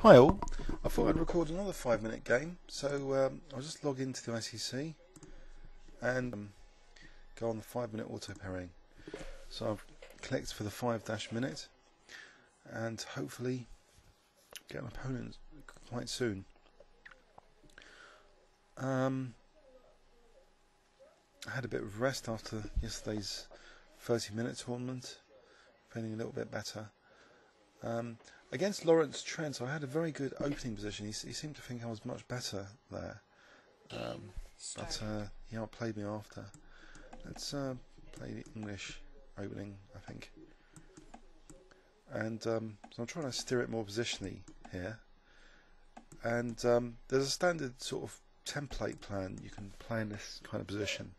Hi all, I thought I'd record another 5-minute game, so I'll just log into the ICC and go on the 5-minute auto pairing. So I've clicked for the 5-minute and hopefully get an opponent quite soon. I had a bit of rest after yesterday's 30-minute tournament, feeling a little bit better. Against Lawrence Trent, I had a very good opening position. He seemed to think I was much better there, but he outplayed me after. Let's play the English opening, I think. And so I'm trying to steer it more positionally here. And there's a standard sort of template plan you can play in this kind of position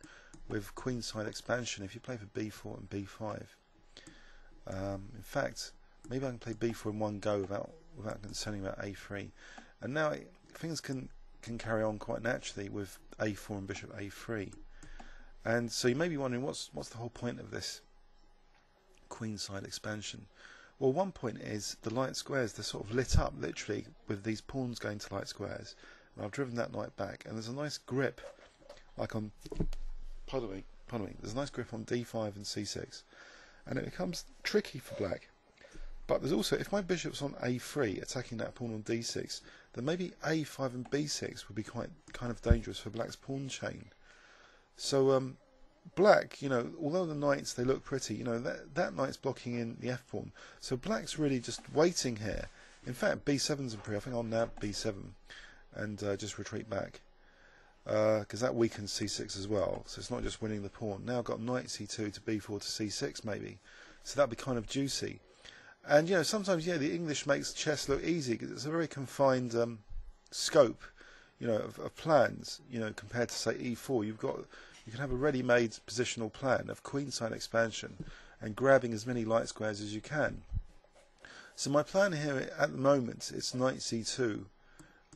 with queenside expansion if you play for b4 and b5. In fact, maybe I can play b4 in one go without concerning about a3. And now things can carry on quite naturally with a4 and bishop a3. And so you may be wondering, what's the whole point of this queenside expansion? Well, one point is the light squares, they're sort of lit up literally with these pawns going to light squares. And I've driven that knight back, and there's a nice grip, like on, pardon me, there's a nice grip on d5 and c6. And it becomes tricky for black. But there's also, if my bishop's on a3 attacking that pawn on d6, then maybe a5 and b6 would be quite kind of dangerous for black's pawn chain. So black, although the knights, they look pretty, that knight's blocking in the f pawn. So black's really just waiting here. In fact, b7's in pre. I think I'll nab b7 and just retreat back, because that weakens c6 as well. So it's not just winning the pawn. Now I've got knight c2 to b4 to c6 maybe. So that'd be kind of juicy. And sometimes the English makes chess look easy because it's a very confined scope, of plans. Compared to say e4, you can have a ready-made positional plan of queenside expansion and grabbing as many light squares as you can. So my plan here at the moment is knight c2 to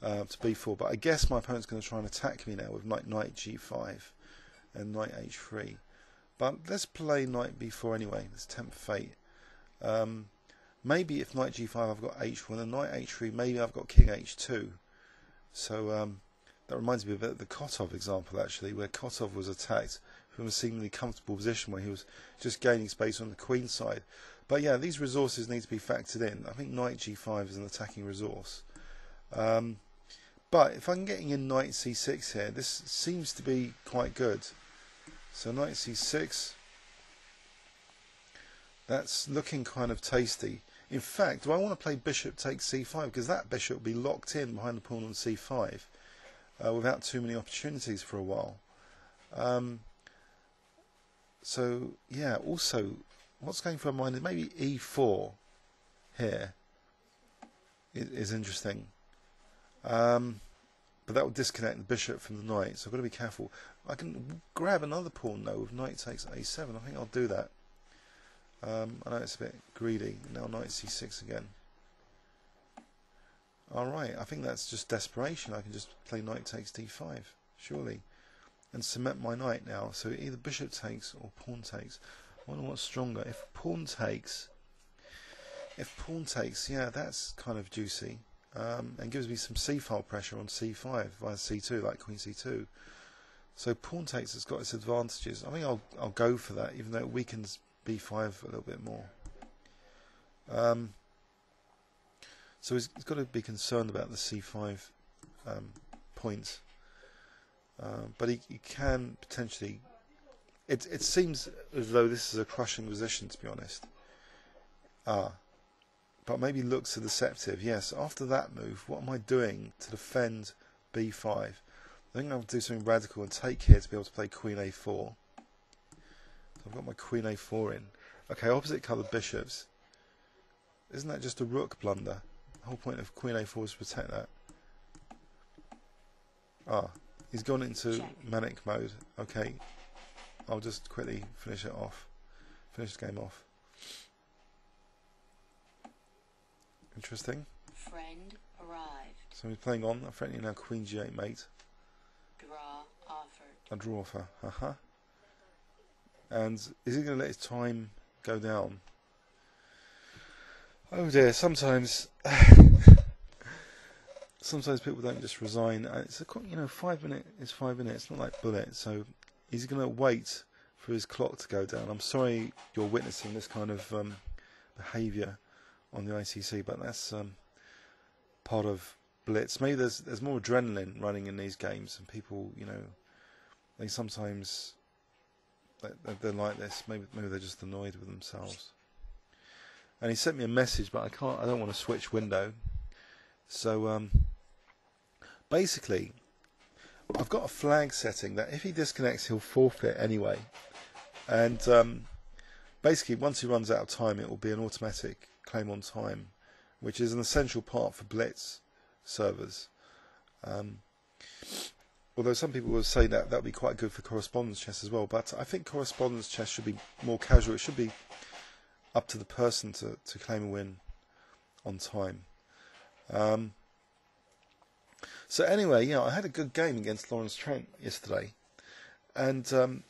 b4, but I guess my opponent's going to try and attack me now with knight g5 and knight h3. But let's play knight b4 anyway. Let's tempt fate. Maybe if knight g5 I've got h1 and knight h3 maybe I've got king h2. So that reminds me a bit of the Kotov example actually, where Kotov was attacked from a seemingly comfortable position where he was just gaining space on the queen side. But yeah, these resources need to be factored in. I think knight g5 is an attacking resource. But if I'm getting in knight c6 here, this seems to be quite good. So knight c6, that's looking kind of tasty. In fact, do I want to play bishop takes c5? Because that bishop will be locked in behind the pawn on c5 without too many opportunities for a while. So yeah, also what's going through my mind is maybe e4 here is interesting. But that will disconnect the bishop from the knight, so I've got to be careful. I can grab another pawn though with knight takes a7. I think I'll do that. I know it's a bit greedy. Now knight c6 again. Alright, I think that's just desperation. I can just play knight takes d5, surely, and cement my knight now. So either bishop takes or pawn takes. I wonder what's stronger. If pawn takes, yeah, that's kind of juicy, and gives me some c-file pressure on c5 via c2, like queen c2. So pawn takes has got its advantages. I think I'll go for that, even though it weakens b5 a little bit more. So he's got to be concerned about the c5 point, but he can potentially. It seems as though this is a crushing position, to be honest. But maybe looks are deceptive. Yes, after that move, what am I doing to defend b5? I think I'll do something radical and take here to be able to play queen a4. So I've got my queen a4 in. Okay, opposite coloured bishops. Isn't that just a rook blunder? The whole point of queen a4 is to protect that. He's gone into manic mode. Okay, I'll just quickly finish it off. Finish the game off. Interesting. Friend arrived. So he's playing on. I'm threatening now queen g8 mate. Draw offered. A draw offer. And is he going to let his time go down? Oh dear, sometimes sometimes people don't just resign. It's 5 minutes is 5 minutes. It's not like bullet. So he's going to wait for his clock to go down. I'm sorry you're witnessing this kind of behaviour on the ICC, but that's part of Blitz. Maybe there's more adrenaline running in these games, and people, they sometimes they're like this. Maybe they're just annoyed with themselves. And he sent me a message, but I don't want to switch window. So basically, I've got a flag setting that if he disconnects, he'll forfeit anyway. And basically, once he runs out of time, it will be an automatic claim on time, which is an essential part for Blitz servers. Although some people will say that would be quite good for correspondence chess as well, but I think correspondence chess should be more casual. It should be up to the person to claim a win on time. So anyway, I had a good game against Lawrence Trent yesterday, and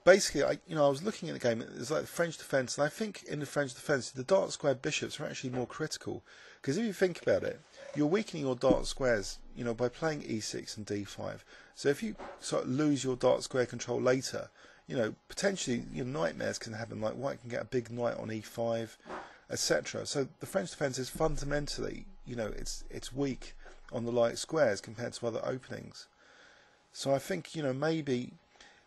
basically, I was looking at the game. It's like the French defence, and I think in the French defence, the dark square bishops are actually more critical, because if you think about it, you're weakening your dark squares, by playing e6 and d5. So if you sort of lose your dark square control later, potentially nightmares can happen. Like white can get a big knight on e5, etc. So the French defence is fundamentally, it's weak on the light squares compared to other openings. So I think, maybe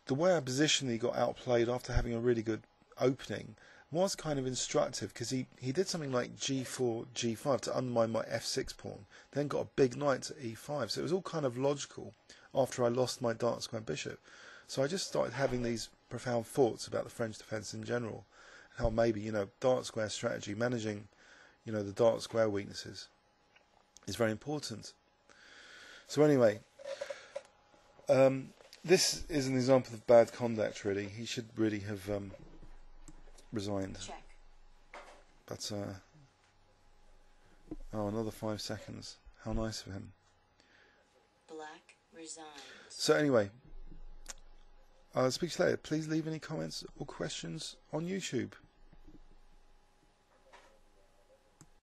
the way I positionally got outplayed after having a really good opening was kind of instructive, because he did something like g4, g5 to undermine my f6 pawn, then got a big knight to e5. So it was all kind of logical after I lost my dark square bishop. So I just started having these profound thoughts about the French defence in general, how maybe, dark square strategy, managing, the dark square weaknesses is very important. So anyway, this is an example of bad conduct, really. He should really have resigned. Check. But, another 5 seconds. How nice of him. Black resigns. So anyway, I'll speak to you later. Please leave any comments or questions on YouTube.